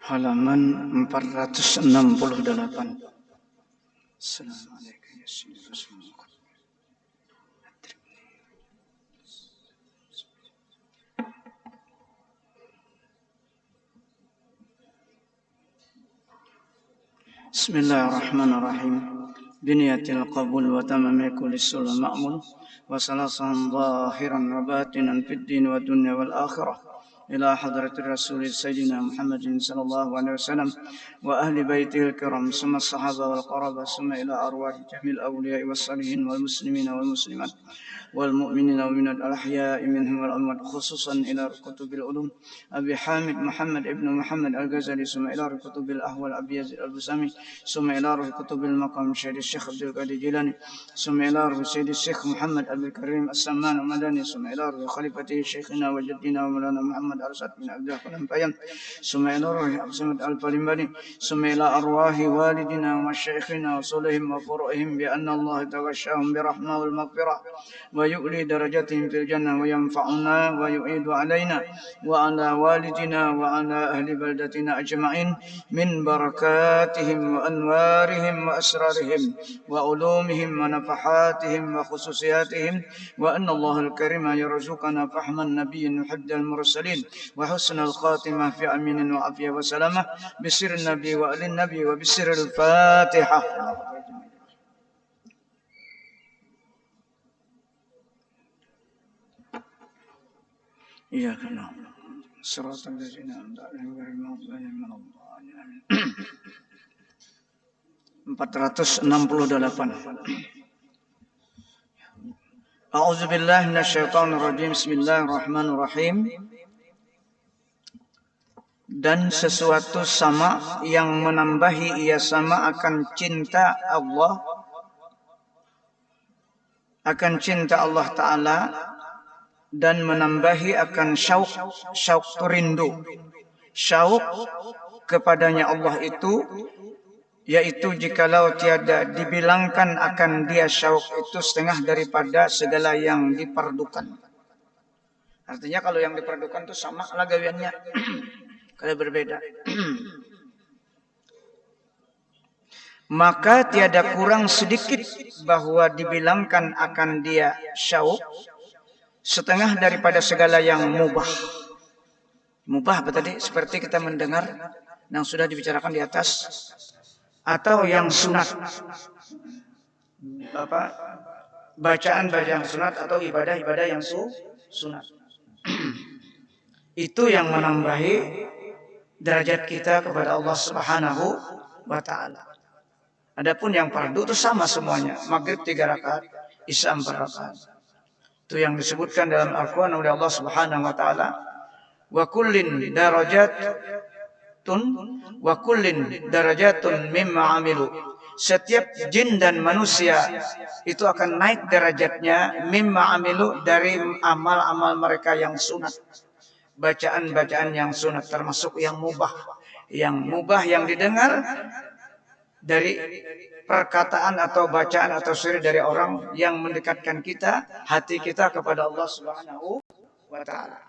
halaman 468. Assalamualaikum ya Sayyidi Rasulullah. Bismillahirrahmanirrahim. Biniyatil qabul wa tamami kulli sulh ma'mul wa salasan zahiran wa batinan fid din wa dunya wal akhirah. إلى حضرة الرسول سيدنا محمد صلى الله عليه وسلم وأهل بيته الكرام ثم الصحابة والقرابة ثم إلى أرواح جميع الأولياء والصالحين والمسلمين والمسلمات والمؤمنين والمؤمنات الأحياء منهم والأموات خصوصا إلى كتب العلوم أبي حامد محمد ابن محمد الغزالي ثم إلى كتب الأحوال أبي يزيد البسامي ثم إلى كتب المقام سيد الشيخ عبد القادر الجيلاني ثم إلى سيد الشيخ محمد أبي الكريم السمان المدني ثم إلى خليفته شيخنا وجدنا ومولانا محمد أرشد بن عبد الحليم بيان ثم إلى روح أبسمت الفلمبني ثم إلى أرواح والدنا ومشايخنا وصلهم وفروعهم بأن الله تغشاهم برحمة والمغفرة ويؤلي درجتهم في الجنة وينفعنا ويعيد علينا وعلى والدنا وعلى أهل بلدتنا أجمعين من بركاتهم وأنوارهم وأسرارهم وعلومهم ونفحاتهم وخصوصياتهم وأن الله الكريم يرزقنا فهم النبي محب المرسلين وحسن الخاتمة في أمين وعافية وسلامة بسر النبي وآل النبي وبسر الفاتحة. إياك نعبد صراط الذين أنعمت عليهم غير المغضوب عليهم ولا الضالين. 468. A'udzu billahi minasyaitonir rajim. Bismillahirrahmanirrahim. Dan sesuatu sama yang menambahi ia sama akan cinta Allah, akan cinta Allah Ta'ala, dan menambahi akan syauk rindu, syauk kepadanya Allah itu, yaitu jikalau tiada dibilangkan akan dia syauk itu setengah daripada segala yang diperdukan. Artinya kalau yang diperdukan itu sama lah gawiannya, kalau berbeda. Maka tiada kurang sedikit bahwa dibilangkan akan dia syauk setengah daripada segala yang mubah. Mubah apa tadi? Seperti kita mendengar yang sudah dibicarakan di atas, atau yang sunat, bacaan-bacaan sunat atau ibadah-ibadah yang sunat. Itu yang menambahi derajat kita kepada Allah Subhanahu wa Ta'ala. Adapun yang fardu itu sama semuanya. Maghrib 3 rakaat, Isya 4 rakaat. Itu yang disebutkan dalam Al-Quran oleh Allah Subhanahu wa Ta'ala. Wa kullin darajatun mimma amilu. Setiap jin dan manusia itu akan naik derajatnya mimma amilu, dari amal-amal mereka yang sunat. Bacaan-bacaan yang sunat, termasuk yang mubah. Yang mubah yang didengar dari perkataan atau bacaan atau siri dari orang yang mendekatkan kita, hati kita kepada Allah Subhanahu wa Ta'ala.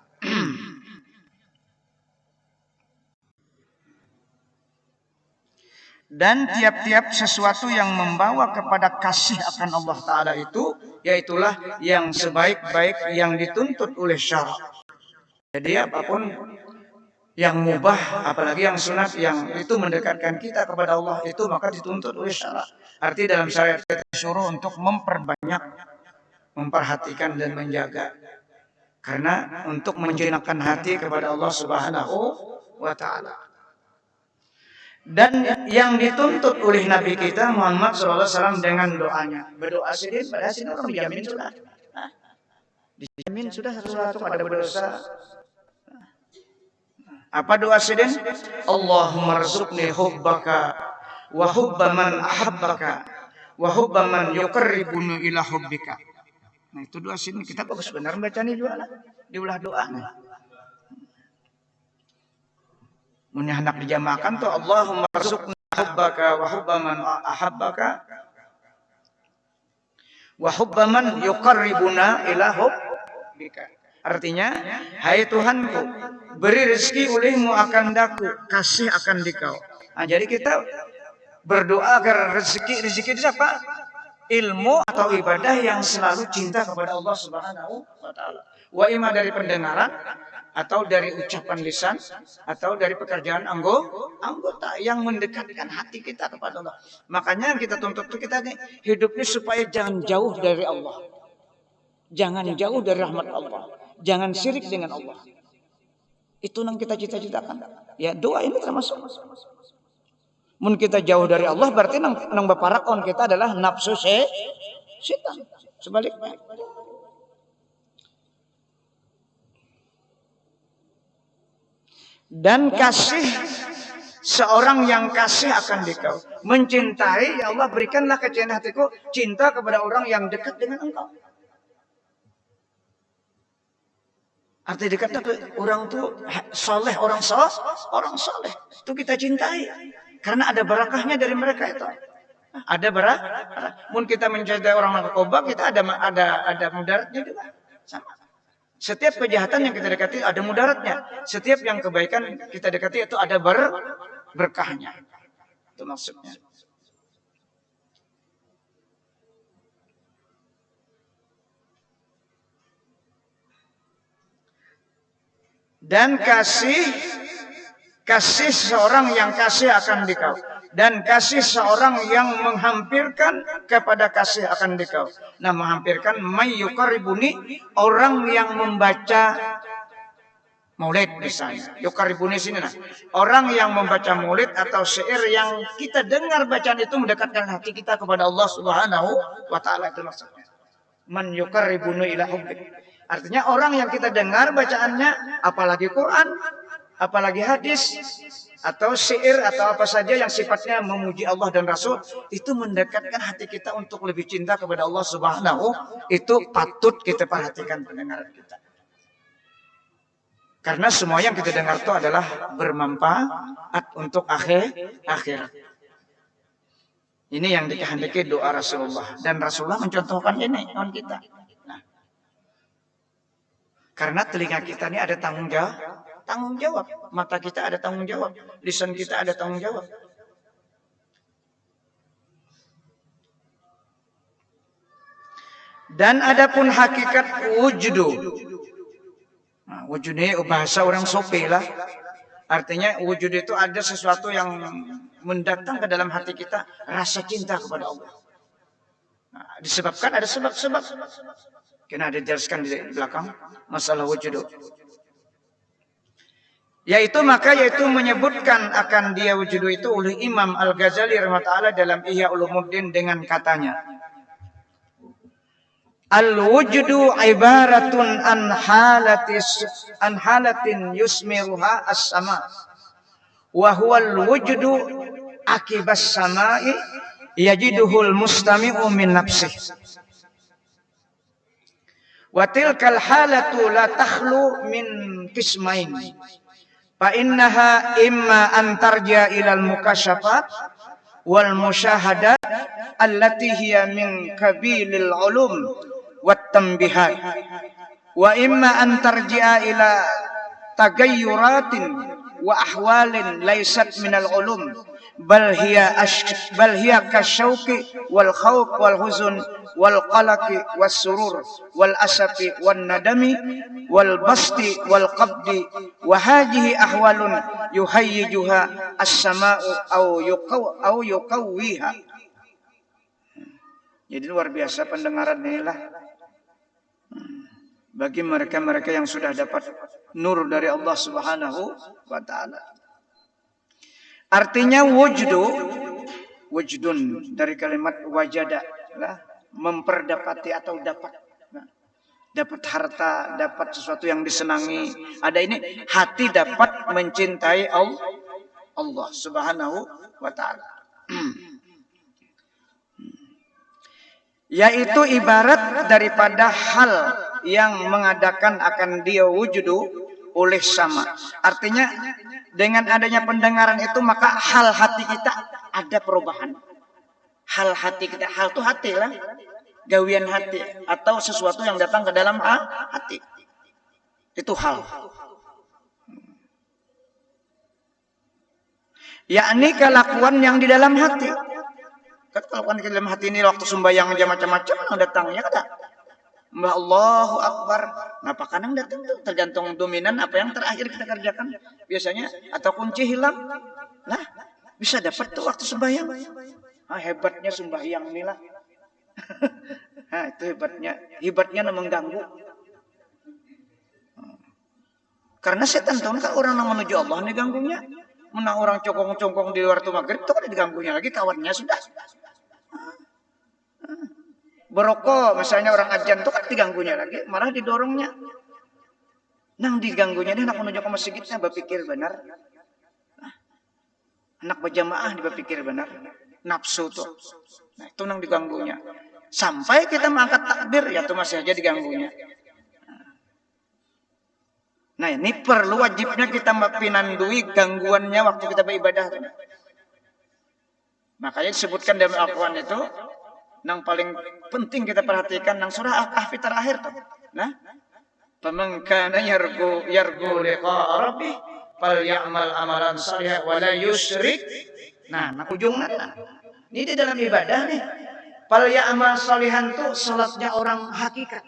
Dan tiap-tiap sesuatu yang membawa kepada kasih akan Allah Ta'ala itu, yaitulah yang sebaik-baik yang dituntut oleh syara. Jadi apapun yang mubah, apalagi yang sunat, yang itu mendekatkan kita kepada Allah itu, maka dituntut oleh syara. Arti dalam syariat kita disuruh untuk memperbanyak, memperhatikan dan menjaga. Karena untuk menjinakkan hati kepada Allah Subhanahu wa Ta'ala. Dan yang dituntut oleh Nabi kita Muhammad SAW dengan doanya. Berdoa sidin, pada sidin orang dijamin sudah. Dijamin sudah sesuatu pada berdosa. Apa doa sidin? Allahumma rzuqni hubbaka wa hubba man ahabbaka wa hubba man yuqarribuni ila hubbika. Nah itu doa sidin. Kita bagus benar baca ini juga lah. Diulah doa. Mun hendak dijamakan tuh Allahumma rzuqni hubbaka wa hubba man ahabbaka wa hubba man yuqarribuna ila hubbika. Artinya, hai Tuhanku, beri rezeki olehmu akan daku, kasih akan dikau. Nah, jadi kita berdoa agar rezeki itu apa? Ilmu atau ibadah yang selalu cinta kepada Allah Subhanahu wa taala. Wa imma dari pendengaran atau dari ucapan lisan atau dari pekerjaan anggota yang mendekatkan hati kita kepada Allah. Makanya kita tuntut kita nih hidupnya supaya jangan jauh dari Allah. Jangan jauh dari rahmat Allah. Jangan syirik dengan Allah. Itu yang kita cita-citakan. Ya, doa ini termasuk. Mun kita jauh dari Allah berarti nang baparakon kita adalah nafsu setan. Sebaliknya. Dan kasih seorang yang kasih akan dikau. Mencintai, ya Allah berikanlah kecintaan hatiku cinta kepada orang yang dekat dengan engkau. Arti dekatnya orang tuh soleh, orang soleh. Itu kita cintai. Karena ada barakahnya dari mereka itu. Ada barakah. Mungkin kita mencintai orang narkoba, kita ada mudaratnya juga. Sama. Setiap kejahatan yang kita dekati ada mudaratnya. Setiap yang kebaikan kita dekati itu ada berkahnya. Itu maksudnya. Dan kasih seorang yang kasih akan dikau. Dan kasih seorang yang menghampirkan kepada kasih akan dikau. Nah, menghampirkan mayyukaribuni, orang yang membaca maulid misalnya. Yukaribuni sini nah. Orang yang membaca maulid atau syair yang kita dengar bacaan itu mendekatkan hati kita kepada Allah Subhanahu wa taala, itu maksudnya. Man yukaribuni ila hubbik. Artinya orang yang kita dengar bacaannya, apalagi Quran, apalagi hadis, atau syair, atau apa saja yang sifatnya memuji Allah dan Rasul, itu mendekatkan hati kita untuk lebih cinta kepada Allah Subhanahu. Itu patut kita perhatikan pendengaran kita. Karena semua yang kita dengar itu adalah bermanfaat untuk akhirat. Ini yang dikehendaki doa Rasulullah. Dan Rasulullah mencontohkan ini on kita. Karena telinga kita ini ada tanggung jawab. Mata kita ada tanggung jawab. Lisan kita ada tanggung jawab. Dan adapun hakikat wujudu. Nah, wujud ini bahasa orang sope lah. Artinya wujud itu ada sesuatu yang mendatang ke dalam hati kita rasa cinta kepada Allah. Nah, disebabkan ada sebab-sebab. Kena dijelaskan di belakang masalah wujud. Yaitu menyebutkan akan dia wujud itu oleh Imam Al-Ghazali rahimahullah dalam Ihya Ulumuddin dengan katanya, al-wujudu ibaratun an halatin yusmiruha as-sama wa huwa al-wujudu akibas samai yajiduhul mustami'u min nafsihi. Wa tilkal halatu la takhlu min qismain. Fa innaha imma an tarja ila al-mukasyafat wal musyahadat allati hiya min kabilil ulum wat tanbihat. Wa imma an tarji'a ila tagayyuratin wa ahwalin laysat minal ulum bal hiya kasyauqi wal khawf wal huzun wal qalaqi was surur wal asafi wan nadami wal basti wal qabdi wa hadhihi ahwalun yuhayyijuha as-sama'u au yuqawwiha. Jadi luar biasa pendengaran inilah bagi mereka-mereka yang sudah dapat nur dari Allah Subhanahu wa taala. Artinya wujudun dari kalimat wajada lah, memperdapati atau dapat. Nah, dapat harta, dapat sesuatu yang disenangi. Ada ini hati dapat mencintai Allah Subhanahu wa taala. Yaitu ibarat daripada hal yang mengadakan akan dia wujudu oleh sama. Artinya dengan adanya pendengaran itu maka hal hati kita ada perubahan. Hal hati kita, hal itu hati lah. Gawian hati atau sesuatu yang datang ke dalam hati. Itu hal. yakni kelakuan yang di dalam hati. Kan kelakuan di dalam hati ini waktu sembahyang aja macam-macam datangnya kada. Mbah Allahu Akbar. Nah, kadang datang tuh tergantung dominan apa yang terakhir kita kerjakan biasanya atau kunci hilang. Lah, bisa dapat tuh waktu sembahyang. Hebatnya sembahyang inilah. Itu hebatnya mengganggu. Karena setan tahu kan orang yang menuju Allah nih ganggunya. Menang orang congkong-congkong di luar tuh maghrib tuh kan diganggunya lagi kawannya sudah. Berokok misalnya orang ajan tuh kan diganggunya lagi, malah didorongnya. Nang diganggunya dia nak menuju ke masjidnya berpikir benar. Anak berjamaah berpikir benar. Nafsu tuh. Nah, itu nang diganggunya. Sampai kita mengangkat takbir ya tuh masih aja diganggunya. Nah, ini perlu wajibnya kita pinandui gangguannya waktu kita beribadah. Makanya disebutkan dalam Al-Quran itu yang paling penting kita perhatikan nang surah Al-Kahfi terakhir tuh. Nah, faman kana yarju liqa'a rabbih falyamal amalan shalihan wa la yusyrik. Nah, ujungnya ini di dalam ibadah nih. Falyamal shalihan tuh salatnya orang hakikat.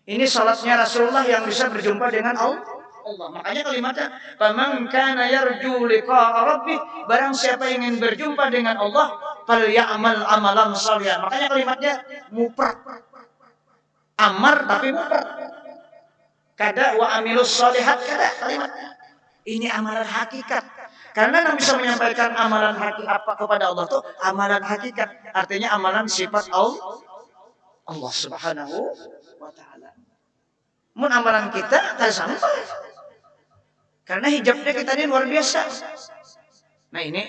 Ini salatnya Rasulullah yang bisa berjumpa dengan Allah. Makanya kalimatnya faman kana yarju liqa'a rabbih, barang siapa yang ingin berjumpa dengan Allah falyamal amalan shalihan. Makanya kalimatnya mufrad. Amar tapi mufrad. Kada wa amilus shalihat kada kalimatnya. Ini amalan hakikat. Karena yang bisa menyampaikan amalan hakikat apa kepada Allah tuh amalan hakikat. Artinya amalan sifat Allah Subhanahu wa taala. Mun amalan kita kada sampai. Karena hijabnya kita ini luar biasa. Nah, ini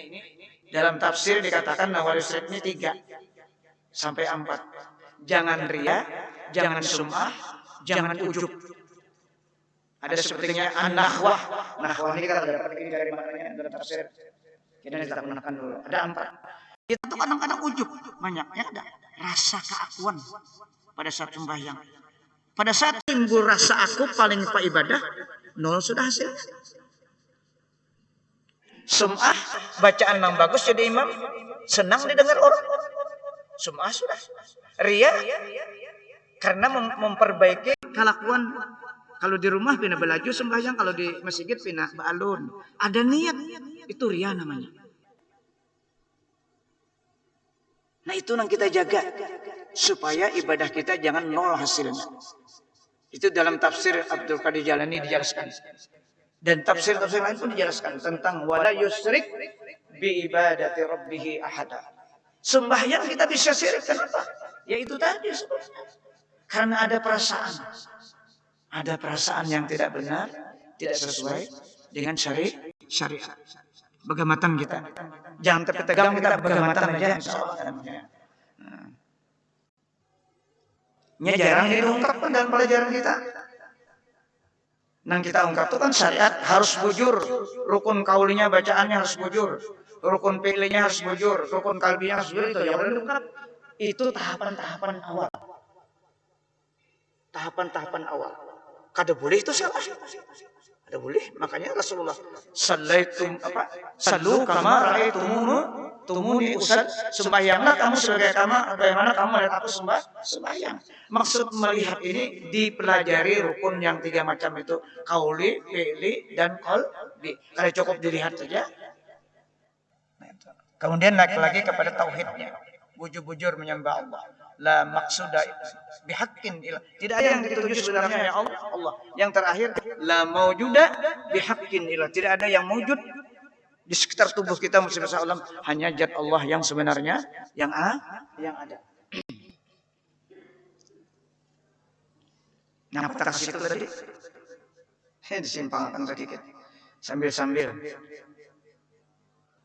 dalam tafsir dikatakan nawal yusrik ini 3 sampai 4. Jangan riya, jangan sum'ah, jangan ujub. Ada sepertinya an-nahwah. Nahwah ini kita dapat ini dari mananya dalam tafsir. Kita gunakan dulu. Ada 4. Kita tuh kadang-kadang ujub banyak ya ada rasa keakuan pada saat sembahyang. Pada saat timbul rasa aku paling pak ibadah, 0 sudah hasil. Sum'ah, bacaan yang bagus jadi imam, senang didengar orang. Sum'ah sudah. Riya, karena memperbaiki kelakuan. Kalau di rumah pindah belaju sembahyang, kalau di masjid pindah balun. Ada niat, itu riya namanya. Nah, itu yang kita jaga supaya ibadah kita jangan 0 hasilnya. Itu dalam tafsir Abdul Qadir Jalani dijelaskan. Dan tafsir-tafsir lain pun dijelaskan tentang wala yusyrik bi ibadati rabbih ahada. Sembahyang kita bisa syirik kenapa? Ya itu tadi sebabnya. Karena ada perasaan. Ada perasaan yang tidak benar, tidak sesuai dengan syariat. Begamatan kita. Jangan terpetegang kita begamatan aja insyaallah. Nya jarang diungkapkan dalam pelajaran kita. Nang kita ungkap itu kan syariat harus bujur, rukun kaulinya bacaannya harus bujur, rukun fi'linya harus bujur, rukun kalbinya harus bujur, itu yang boleh diungkap. Itu tahapan-tahapan awal. Tahapan-tahapan awal. Kada boleh itu salah. Kada boleh. Makanya Rasulullah sallu kama ra'aitumuni usad, sembahyanglah kamu bagaimana kamu melihat aku sembahyang. Maksud melihat ini dipelajari rukun yang 3 macam itu, qauli, fi'li dan qalbi. Kalau cukup dilihat saja. Kemudian naik lagi kepada tauhidnya. Bujur-bujur menyembah Allah. La maksuda bihaqqin ilah. Tidak ada yang dituju sebenarnya ya Allah. Yang terakhir la maujuda bihaqqin ilah. Tidak ada yang mewujud di sekitar tubuh kita Muslim SAW, hanya zat Allah yang sebenarnya yang ada. Nah, kita kasih itu tadi. Disimpangkan sedikit sambil-sambil.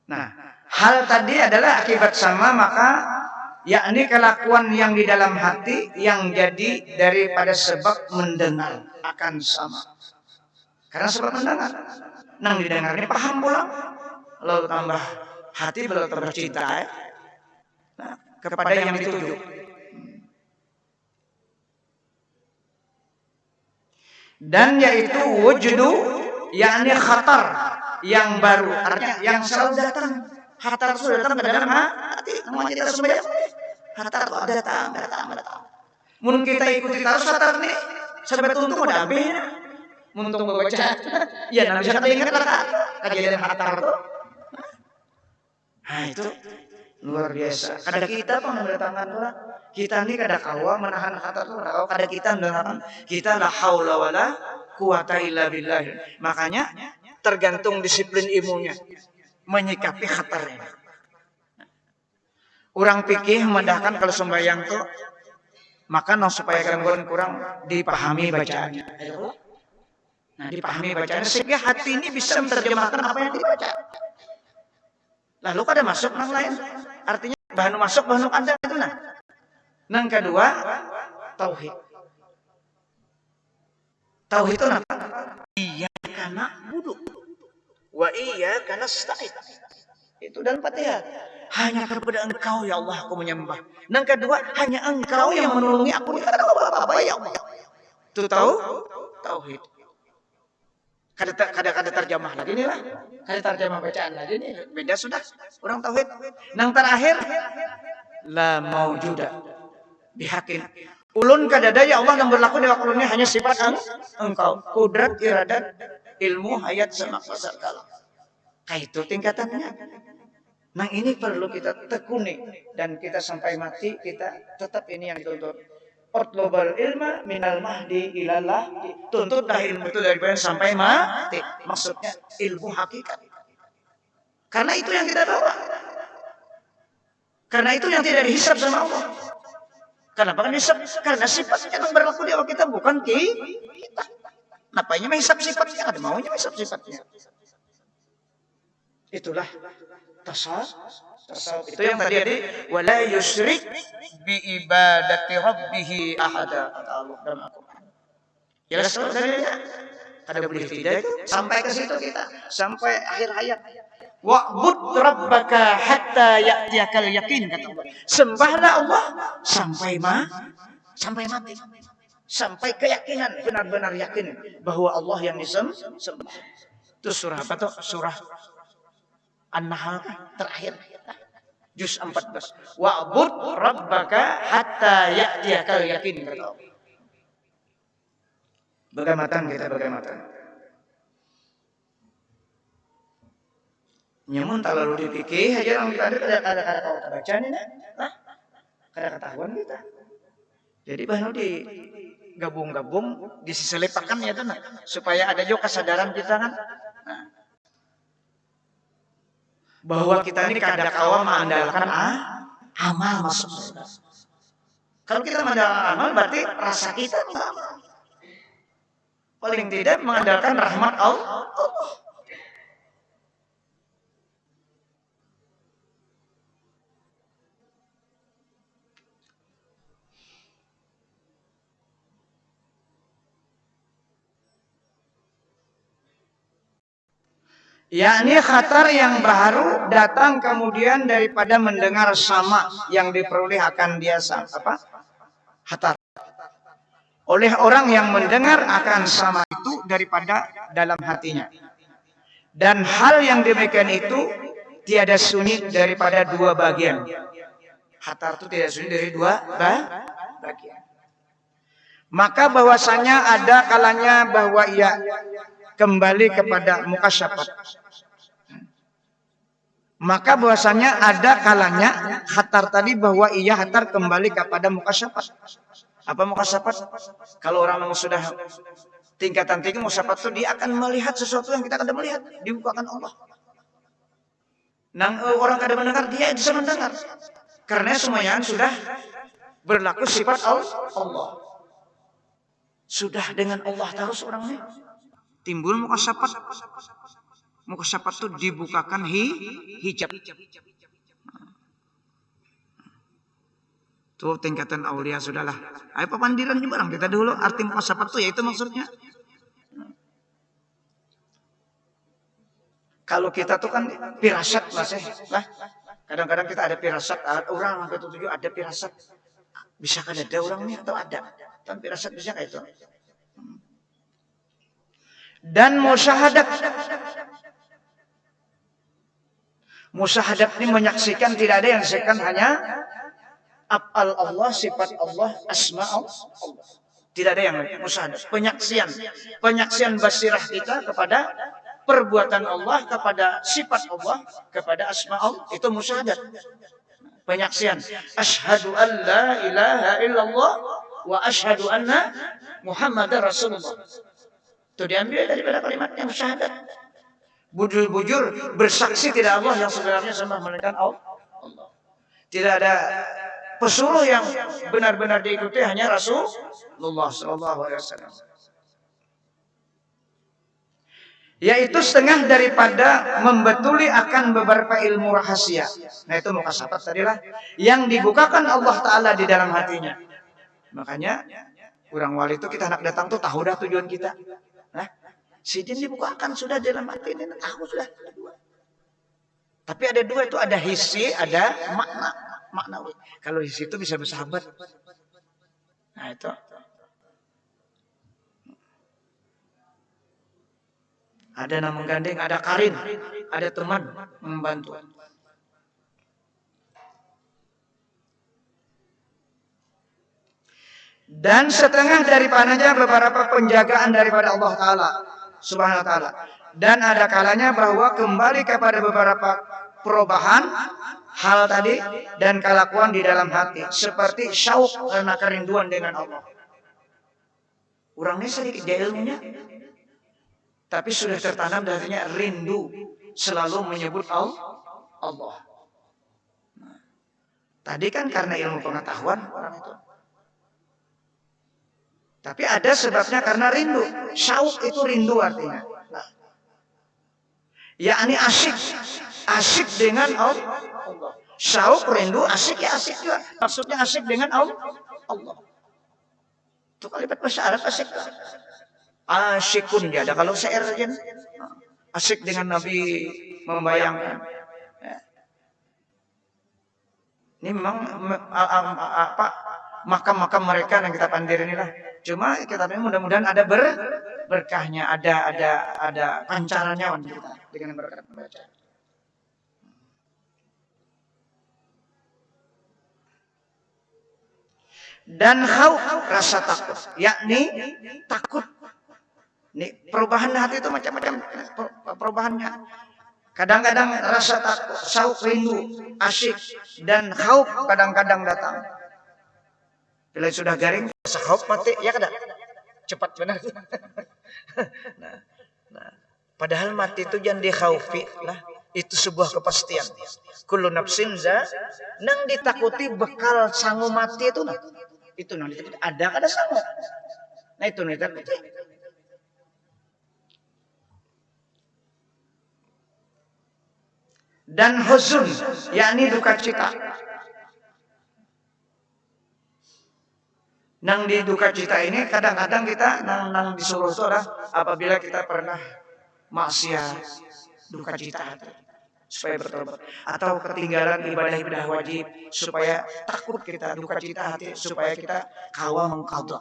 Nah, hal tadi adalah akibat sama, maka yakni kelakuan yang di dalam hati yang jadi daripada sebab mendengar akan sama. Karena sebab mendengar. Nang didengar ini paham pulang. Lalu tambah hati, lalu tambah cinta nah, kepada yang dituju. Dan yaitu wujudu yakni khatar. yang baru, artinya yang selalu datang. Hatar sudah datang ke dalam hati. Namanya kita sembahyang. Hatar itu datang. Mun kita ikuti terus hatar nih, sampai tuntung udah habis. Muntung baca. Ya, nanti bisa ingat lah kejadian hatar itu. Nah itu luar biasa. Kada kita pun mendatangkan orang. Kita ini kada kawa menahan hatar itu. Kada kita mendatangkan. Kita la haula wala quwata illa billah. Makanya tergantung disiplin ilmunya menyikapi hatar ini. Orang pikir memandahkan kalau sembahyang tuh maka supaya gangguan kurang dipahami bacaannya. Nah, dipahami bacaannya sehingga hati ini bisa menerjemahkan apa yang dibaca. Lalu kada masuk nang lain. Artinya bahan masuk bahan ada itu nah. Nang kedua tauhid. Tauhid itu apa? Iya karena budu. Wa iya karena nasta'in. Itu dalam Fatihah. Hanya kepada Engkau ya Allah aku menyembah. Yang kedua, hanya Engkau yang menolongi aku. Tidak ada apa-apa ya Allah. Itu tahu? Tauhid. Kada terjemah lagi nih lah. Kada terjemah bacaan lagi nih. Beda sudah. Orang tauhid. Yang terakhir, la maujuda bihakin. Ulun kadada ya Allah yang berlaku di waktu ini hanya sifat Engkau. Kudrat, iradat, ilmu, hayat, sama fasal kalam. Kayak itu tingkatannya. Nah ini perlu kita tekuni dan kita sampai mati kita tetap ini yang dituntut. Utlubal ilma minal mahdi ilallah. Tuntutlah ilmu itu dari sampai mati. Maksudnya ilmu hakikat. Karena itu yang kita bawa. Karena itu yang tidak dihisab sama Allah. Kenapa kan dihisab? Karena sifatnya yang berlaku di awal kita bukan kita. Napanya menghisab sifatnya? Ada maunya menghisab sifatnya. Itulah tasawuf itu yang tadi wala yusyrik bi ibadati rabbih ahada kata Allah dalam Al-Qur'an. Jelas dalilnya. Kada boleh tidak itu sampai ke situ kita sampai akhir hayat. Wa'bud rabbaka hatta ya'tiyakal yakin kata Allah. Sembahlah Allah sampai mati. Sampai keyakinan benar-benar yakin bahwa Allah yang disembah. Itu surah apa tuh? Surah An-Nahl terakhir juz 14. Wa'bud rabbaka hatta ya'tiyakal yakin. Bagaimana kita bagaimana? Nyamun tak lalu dipikir aja orang kita ada kata baca nih nah. Kada ketahuan kita. Jadi baru di gabung-gabung disiselepakan ya tuh nah supaya ada juga kesadaran kita kan. Nah, bahwa kita ini kada kawa mengandalkan amal maksudnya. Kalau kita mengandalkan amal berarti rasa kita paling tidak mengandalkan rahmat Allah. Yakni khatar yang baru datang kemudian daripada mendengar sama yang diperoleh akan dia apa? Khatar. Oleh orang yang mendengar akan sama itu daripada dalam hatinya. Dan hal yang demikian itu tiada sunyi daripada dua bagian. Khatar itu tidak sunyi dari dua bagian. Maka bahwasanya ada kalanya bahwa ia kembali kepada mukasyafat. Maka bahwasanya ada kalanya khatar tadi bahwa ia khatar kembali kepada mukasyafat. Apa mukasyafat? Kalau orang yang sudah tingkatan tinggi mukasyafat itu dia akan melihat sesuatu yang kita kada melihat, dibukakan Allah. Nang orang kada mendengar dia bisa mendengar. Karena semuanya sudah berlaku sifat Allah. Sudah dengan Allah terus orangnya. Timbul mukasyafat. Mukasyafat itu dibukakan hijab. Tuh tingkatan aulia sudahlah. Ayo papandiran juga orang kita dulu arti mukasyafat itu yaitu maksudnya. Kalau kita tuh kan firasat masih lah. Kadang-kadang kita ada firasat, orang yang ketujuh ada firasat. Bisa kan ada orangnya atau ada. Kan firasat bisa kayak itu. Dan musyahadat Musyahadat ini menyaksikan, tidak ada yang disaksikan, hanya af'al Allah, sifat Allah, asma Allah. Tidak ada yang lain. Musyahadat, penyaksian basirah kita kepada perbuatan Allah, kepada sifat Allah, kepada asma Allah, itu musyahadat. Penyaksian. Asyhadu an la ilaha illallah wa asyhadu anna Muhammadar Rasulullah. Itu diambil daripada kalimatnya musyahadat. Bujur-bujur bersaksi tidak Allah yang sebenarnya sembah melainkan Allah. Tidak ada pesuruh yang benar-benar diikuti, hanya Rasulullah sallallahu alaihi wasallam. Yaitu setengah daripada membetuli akan beberapa ilmu rahasia. Nah, itu mukasafat tadilah yang dibukakan Allah Ta'ala di dalam hatinya. Makanya orang wali itu kita nak datang tuh tahu dah tujuan kita. Nah, sidin dibukakan sudah dalam hati ini, tahu sudah. Tapi ada dua itu, ada hisi, ada maknawi. Kalau hisi itu bisa bersahabat. Nah, itu. Ada nama gandeng, ada karin, ada teman membantu. Dan setengah daripadanya beberapa penjagaan daripada Allah Ta'ala Subhanahu wa Ta'ala. Dan ada kalanya bahwa kembali kepada beberapa perubahan hal tadi dan kelakuan di dalam hati, seperti syauq karena kerinduan dengan Allah. Orangnya sedikit dia ilmunya, tapi sudah tertanam darinya rindu selalu menyebut Allah. Nah, tadi kan karena ilmu pengetahuan orang itu. Tapi ada sebabnya karena rindu. Syauq itu rindu artinya. Nah, yakni asyik dengan Allah. Syauq rindu, asyik ya asyik juga. Maksudnya asyik dengan Allah. Itu kalimat bahasa Arab asyik. Asyikun dia ada kalau syair aja. Asyik dengan Nabi membayangkan. Ini memang makam-makam mereka yang kita pandir inilah. Cuma kita mudah-mudahan ada berkahnya, ada pancarannya kita dengan berkat membaca. Dan khauf, rasa takut, yakni takut. Nih, perubahan hati itu macam-macam perubahannya. Kadang-kadang rasa takut, syauq, rindu, asyik, dan khauf kadang-kadang datang. Bila sudah garing, rasa khauf mati, ya kada? Cepat benar. Nah, padahal mati itu jangan dikhaufi lah. Itu sebuah kepastian. Kullu nafsin nang ditakuti bekal sangu mati itu nah. Itu nang ditakuti. Ada sangu. Nah itu nang ditakuti. Dan huzun, yakni duka cita. Nang di duka cita ini kadang-kadang kita nang disuruh itu adalah apabila kita pernah maksiat, duka cita hati supaya bertobat, atau ketinggalan ibadah-ibadah wajib supaya takut kita, duka cita hati supaya kita kawa mengqadha.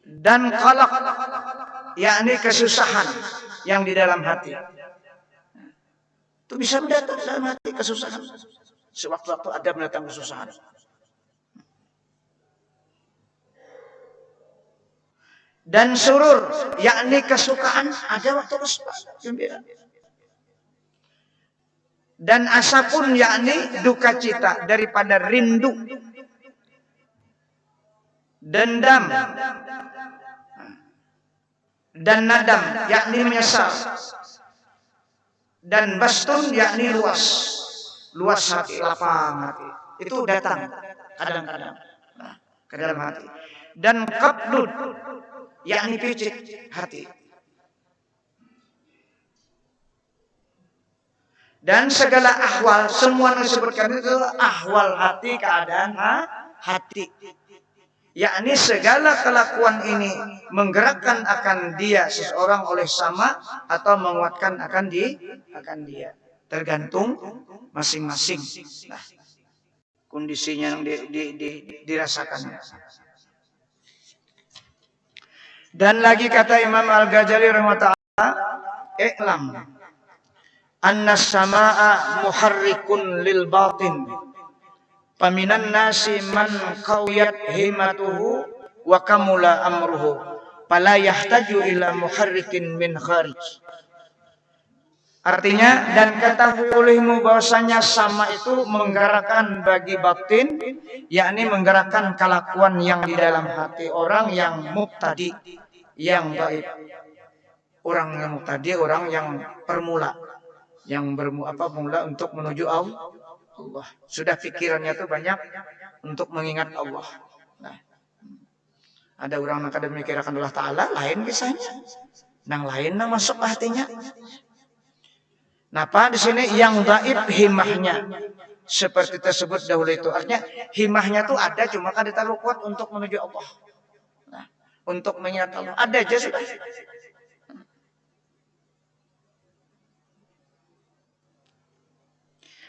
Dan qalaq, yakni kesusahan yang di dalam hati. Itu bisa mendatang dalam hati kesusahan. Sewaktu-waktu ada mendatang kesusahan. Dan surur, yakni kesukaan, ada waktu gembira. Dan asapun, yakni duka cita daripada rindu, dendam, dan nadam, yakni menyesal, dan bastun, yakni luas hati, lapang hati. Itu datang kadang-kadang ke dalam hati. Dan qabdud, yakni picit hati. Dan segala ahwal, semua yang disebutkan itu ahwal hati, keadaan hati. Yakni segala kelakuan ini menggerakkan akan dia seseorang oleh sama atau menguatkan akan dia. Tergantung masing-masing. Nah, kondisinya yang dirasakannya. Dan lagi kata Imam Al-Ghazali rahimahullah, "I'lam anna as-samaa'a muharrikun lil batin. Paminan nasi man qawiyat himatuhu wa kamula amruhu. Fala yahtaju ila muharrikin min kharij." Artinya, dan ketahui olehmu bahwasanya sama itu menggerakkan bagi batin, yakni menggerakkan kelakuan yang di dalam hati orang yang mubtadi, yang gaib. Orang yang mubtadi, orang yang permula, yang bermula untuk menuju Allah. Sudah pikirannya itu banyak untuk mengingat Allah. Nah, ada orang yang kadang memikirkan Allah Ta'ala, lain kisahnya. Nang lain nang masuk hatinya. Nah, di sini yang gaib himahnya seperti tersebut dahulu itu. Artinya himahnya itu ada, cuma kan ditaruh kuat untuk menuju Allah. Nah, untuk mengingat Allah. Ada aja sudah.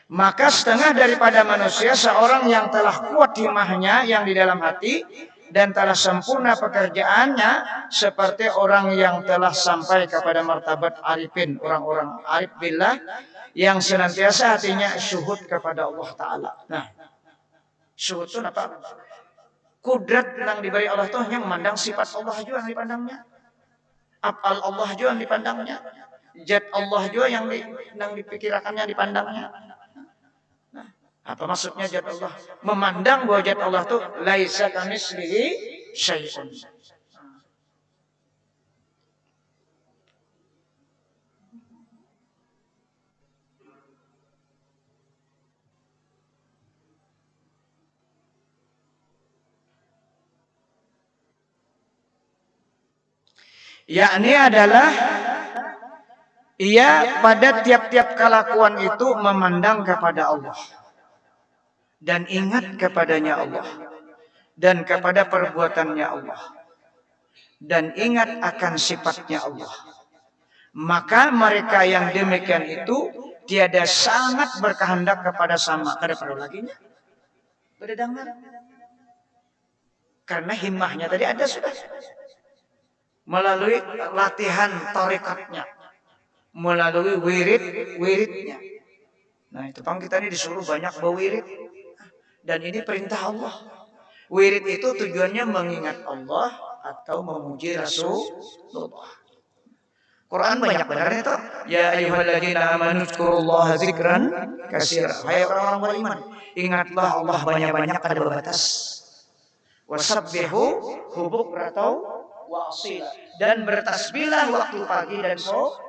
Maka setengah daripada manusia seorang yang telah kuat himahnya yang di dalam hati dan telah sempurna pekerjaannya seperti orang yang telah sampai kepada martabat arifin, orang-orang arif billah yang senantiasa hatinya syuhud kepada Allah Ta'ala. Nah, syuhud itu apa? Kudrat yang diberi Allah itu hanya memandang sifat Allah juga yang dipandangnya, af'al Allah juga yang dipandangnya, zat Allah juga yang dipikirkannya, dipandangnya. Apa maksudnya zat Allah? Memandang bahwa zat Allah itu laisa kamitslihi syai'un. Yakni adalah ia pada tiap-tiap kelakuan itu memandang kepada Allah dan ingat kepadanya Allah dan kepada perbuatannya Allah dan ingat akan sifatnya Allah. Maka mereka yang demikian itu tiada sangat berkehendak kepada sama. Kada perlu lagi nya. Kada dengar. Karena himmahnya tadi ada sudah. Melalui latihan tarekatnya, melalui wiridnya. Nah, itu kan kita ini disuruh banyak berwirid. Dan ini perintah Allah. Wirid itu tujuannya mengingat Allah atau memuji Rasulullah. Quran banyak benar itu. Ya ayyuhalladzina amanu dzkurullaha dzikran katsira. Hai orang-orang beriman, ingatlah Allah banyak-banyak kada berbatas. Wasabbihu bukratan wa asila. Dan bertasbihlah waktu pagi dan sore.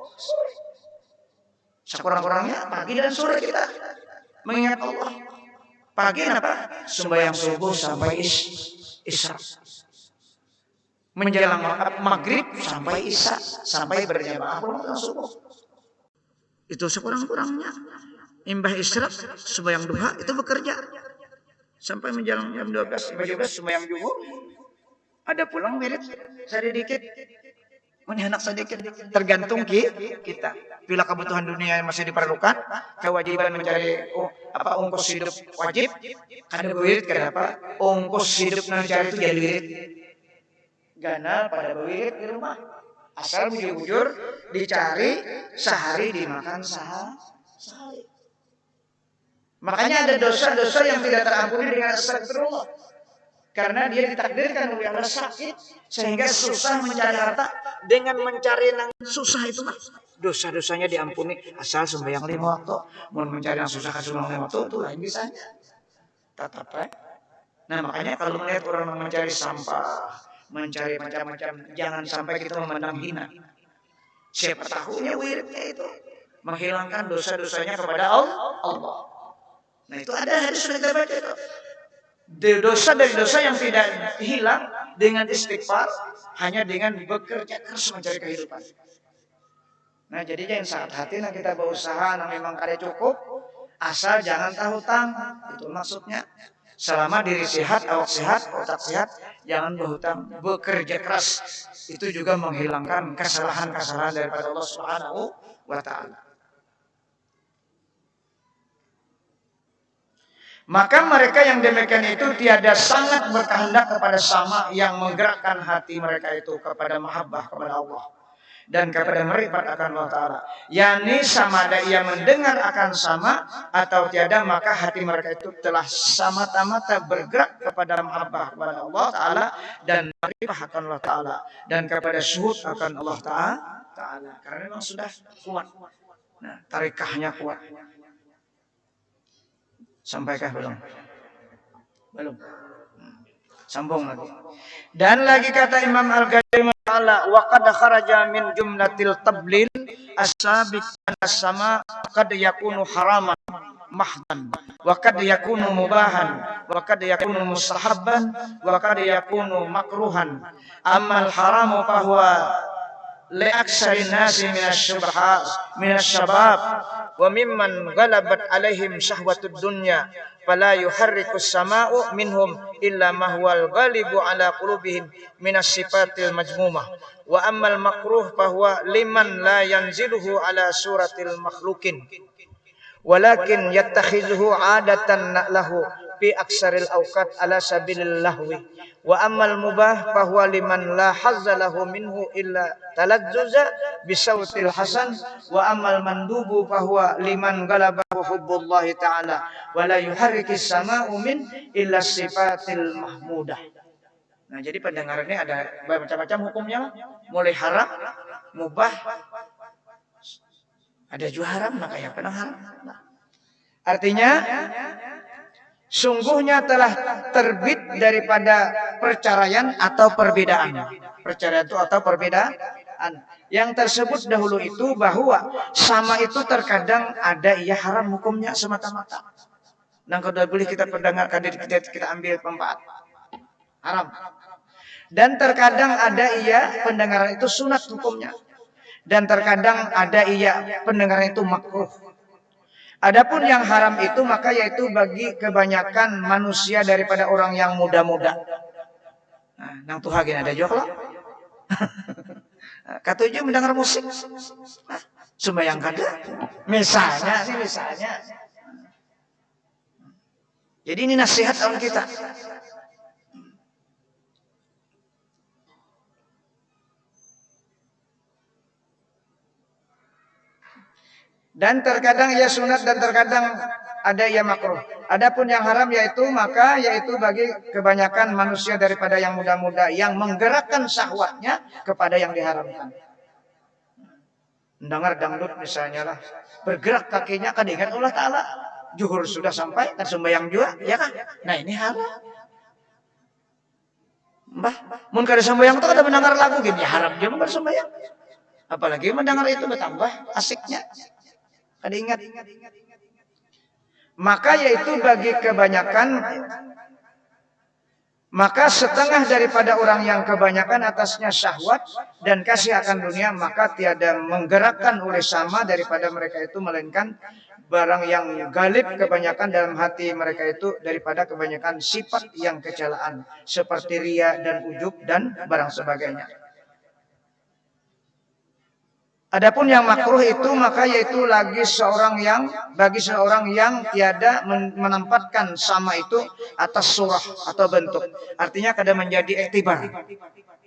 Sekurang-kurangnya pagi dan sore kita mengingat Allah. Pagi apa? Sembahyang subuh sampai isya. Menjelang maghrib sampai isya, sampai berjamaah pulang subuh. Itu sekurang-kurangnya. Imbah isya, sembahyang duha itu bekerja sampai menjelang jam 12, 12 sembahyang subuh. Ada pulang wirid sedikit. Menyenak sedikit, tergantung kita. Bila kebutuhan dunia yang masih diperlukan, kewajiban mencari ongkos hidup wajib, kada berwirid, kada apa? Ongkos hidup mencari itu jadi wirid. Ganal pada berwirid di rumah. Asal bujur-bujur dicari, sehari dimakan sehari. Makanya ada dosa-dosa yang tidak terampuni dengan astagfirullah. Karena dia ditakdirkan oleh Allah sakit sehingga susah mencari harta. Dengan mencari yang susah itu mah dosa-dosanya diampuni asal sembahyang 5 waktu. Mau mencari yang susah sembahyang 5 waktu itu lain bisanya. Tetap Nah, makanya kalau melihat orang mencari sampah, mencari macam-macam, jangan sampai kita memandang hina. Siapa tahunya wiridnya itu menghilangkan dosa-dosanya kepada Allah. Nah, itu ada hadis sudah kita baca itu. Dosa dari dosa yang tidak hilang dengan istighfar, hanya dengan bekerja keras mencari kehidupan. Nah, jadi jangan sakit hati nah kita berusaha nah memang kada cukup, asal jangan tahu hutang. Itu maksudnya. Selama diri sehat, awak sehat, otak sehat, jangan berhutang, bekerja keras. Itu juga menghilangkan kesalahan-kesalahan daripada Allah Subhanahu wa taala. Maka mereka yang demikian itu tiada sangat berkehendak kepada sama yang menggerakkan hati mereka itu kepada mahabbah kepada Allah dan kepada meripat akan Allah Ta'ala. Yani sama ada ia mendengar akan sama atau tiada, maka hati mereka itu telah semata-mata bergerak kepada mahabbah kepada Allah Ta'ala dan meripat akan Allah Ta'ala dan kepada syuhud akan Allah Ta'ala. Karena memang sudah kuat. Nah, tarikahnya kuat. Sampaikah belum? Belum. Sambung lagi. Dan lagi kata Imam Al-Ghazali ta'ala, wa qad kharaja min jumlatil tablil as-sabiq as-sama qad yakunu haraman mahdan wa qad yakunu mubahan wa qad yakunu mustahabban wa qad yakunu makruhan. Ammal haramu fahuwa li aksari nasi minas syabab wa mimman ghalabat alaihim syahwatud dunya fala yuharrikus sama'u minhum illa ma huwal ghalibu ala qulubihim minas sifatil majmumah wa ammal makruh fahuwa liman la yanziluhu ala suratil makhlukin walakin yattakhizuhu adatan lahu fi aksaril awqat ala sabilil lahwi wa ammal mubah fahuwa liman la hazza lahu minhu illa talazzuza bisautil hasan wa ammal mandubu fahuwa liman galabahu hubbullahi ta'ala wa la yuharrikis sama'u min illa sifatil mahmudah. Nah, jadi pendengaran ini ada macam-macam hukumnya, mulai haram, mubah, ada juga haram, maka yang pernah haram. Artinya sungguhnya telah terbit daripada perceraian atau perbedaan. Perceraian itu atau perbedaan. Yang tersebut dahulu itu bahwa sama itu terkadang ada ia haram hukumnya semata-mata. Dan kalau boleh kita pendengarkan kita ambil manfaat. Haram. Dan terkadang ada ia pendengaran itu sunat hukumnya. Dan terkadang ada ia pendengaran itu makruh. Adapun yang haram itu maka yaitu bagi kebanyakan manusia daripada orang yang muda-muda. Nah, nang tuh hagin ada juga kalau. Katuju mendengar musik. Nah, sembahyang kada. Misalnya. Jadi ini nasihat orang kita. Dan terkadang ia sunat dan terkadang ada ia makruh. Adapun yang haram yaitu bagi kebanyakan manusia daripada yang muda-muda yang menggerakkan syahwatnya kepada yang diharamkan. Mendengar dangdut misalnya lah, bergerak kakinya kan ingat Allah Ta'ala. Zuhur sudah sampai, kan sembahyang juga, ya kan? Nah ini haram. Mbah, mun kada sembahyang itu kada mendengar lagu gini, ya haram juga sembahyang. Apalagi mendengar itu bertambah asiknya. Ada ingat. Maka yaitu bagi kebanyakan, maka setengah daripada orang yang kebanyakan atasnya syahwat dan kasih akan dunia, maka tiada menggerakkan oleh sama daripada mereka itu melainkan barang yang galib kebanyakan dalam hati mereka itu daripada kebanyakan sifat yang kecelaan seperti ria dan ujub dan barang sebagainya. Adapun yang makruh itu maka yaitu bagi seorang yang tiada menempatkan sama itu atas surah atau bentuk. Artinya kada menjadi iktibar.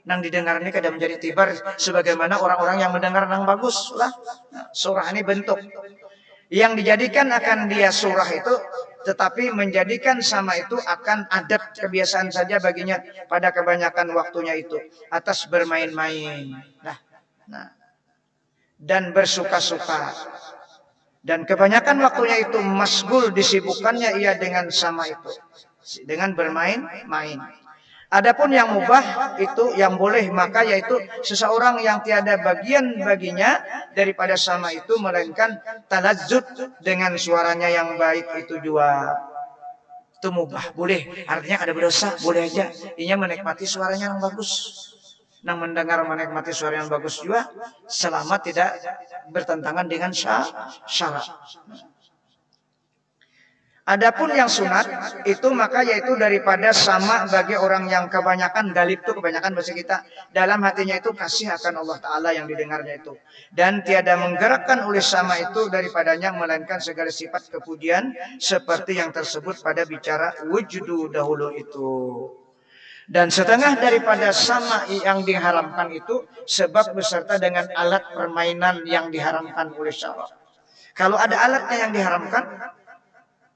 Nang didengar ini kada menjadi iktibar sebagaimana orang-orang yang mendengar nang bagus lah. Nah, surah ini bentuk. Yang dijadikan akan dia surah itu tetapi menjadikan sama itu akan adat kebiasaan saja baginya pada kebanyakan waktunya itu atas bermain-main. Nah. Dan bersuka-suka. Dan kebanyakan waktunya itu masgul disibukkannya ia dengan sama itu. Dengan bermain-main. Adapun yang mubah itu yang boleh maka yaitu seseorang yang tiada bagian baginya daripada sama itu melainkan talazzud dengan suaranya yang baik itu juga. Itu mubah, boleh. Artinya ada berdosa, boleh aja. Inya menikmati suaranya yang bagus. Nang mendengar menikmati suara yang bagus juga selama tidak bertentangan dengan syarat. Adapun yang sunat itu maka yaitu daripada sama bagi orang yang kebanyakan galib itu kebanyakan bahasa kita dalam hatinya itu kasih akan Allah Ta'ala yang didengarnya itu. Dan tiada menggerakkan oleh sama itu daripadanya melainkan segala sifat kepujian seperti yang tersebut pada bicara wujudu dahulu itu. Dan setengah daripada sama yang diharamkan itu sebab beserta dengan alat permainan yang diharamkan oleh syarak. Kalau ada alatnya yang diharamkan,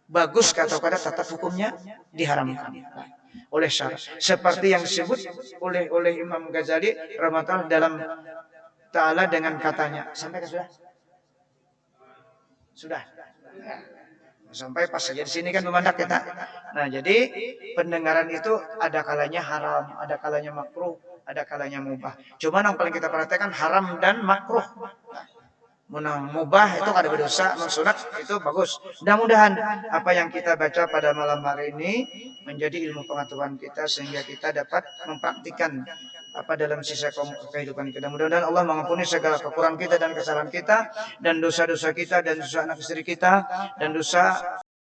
bagus kata pada tata hukumnya diharamkan oleh syarak. Seperti yang disebut oleh Imam Ghazali rahimahullah dalam Ta'ala dengan katanya. Sampai ke sudah? Sudah. Sampai pas saja di sini kan memandak kita. Nah, jadi pendengaran itu ada kalanya haram, ada kalanya makruh, ada kalanya mubah. Cuma yang paling kita perhatikan haram dan makruh. Menang mubah itu ada berdosa, sunat itu bagus. Mudah-mudahan apa yang kita baca pada malam hari ini menjadi ilmu pengetahuan kita sehingga kita dapat mempraktikkan apa dalam sisa kehidupan kita. Mudah-mudahan Allah mengampuni segala kekurangan kita dan kesalahan kita dan dosa-dosa kita dan dosa anak istri kita dan dosa